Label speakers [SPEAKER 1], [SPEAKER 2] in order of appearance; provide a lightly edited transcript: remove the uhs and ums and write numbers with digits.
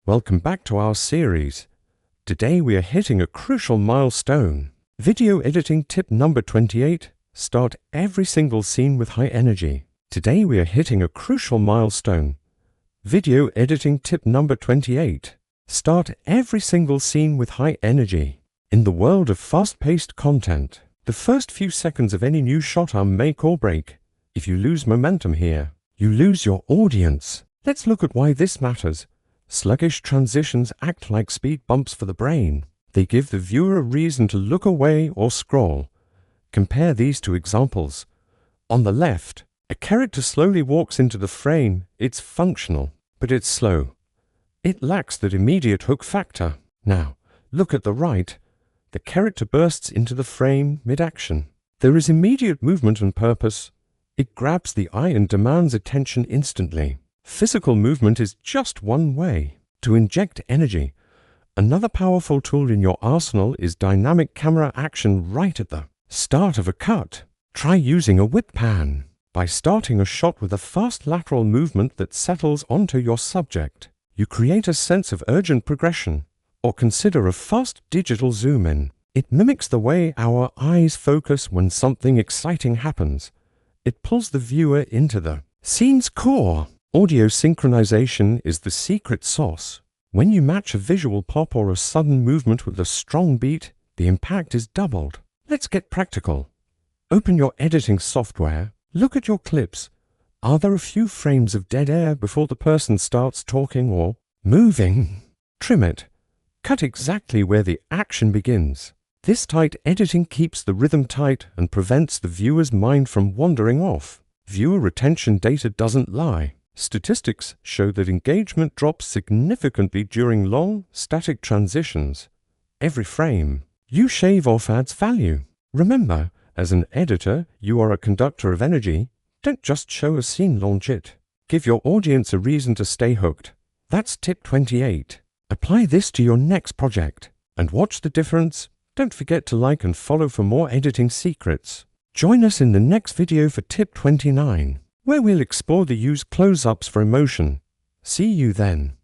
[SPEAKER 1] Welcome back to our series. Today we are hitting a crucial milestone. Video editing tip number 28. Start every single scene with high energy. Today we are hitting a crucial milestone. Video editing tip number 28. Start every single scene with high energy. In the world of fast-paced content, the first few seconds of any new shot are make or break. If you lose momentum here, you lose your audience. Let's look at why this matters. Sluggish transitions act like speed bumps for the brain. They give the viewer a reason to look away or scroll. Compare these two examples. On the left, a character slowly walks into the frame. It's functional, but it's slow. It lacks that immediate hook factor. Now, look at the right. The character bursts into the frame mid-action. There is immediate movement and purpose. It grabs the eye and demands attention instantly. Physical movement is just one way to inject energy. Another powerful tool in your arsenal is dynamic camera action right at the start of a cut. Try using a whip pan. By starting a shot with a fast lateral movement that settles onto your subject, you create a sense of urgent progression. Or consider a fast digital zoom in. It mimics the way our eyes focus when something exciting happens. It pulls the viewer into the scene's core. Audio synchronization is the secret sauce. When you match a visual pop or a sudden movement with a strong beat, the impact is doubled. Let's get practical. Open your editing software. Look at your clips. Are there a few frames of dead air before the person starts talking or moving? Trim it. Cut exactly where the action begins. This tight editing keeps the rhythm tight and prevents the viewer's mind from wandering off. Viewer retention data doesn't lie. Statistics show that engagement drops significantly during long, static transitions. Every frame you shave off adds value. Remember, as an editor, you are a conductor of energy. Don't just show a scene, launch it. Give your audience a reason to stay hooked. That's tip 28. Apply this to your next project and watch the difference. Don't forget to like and follow for more editing secrets. Join us in the next video for tip 29, where we'll explore the use close-ups for emotion. See you then.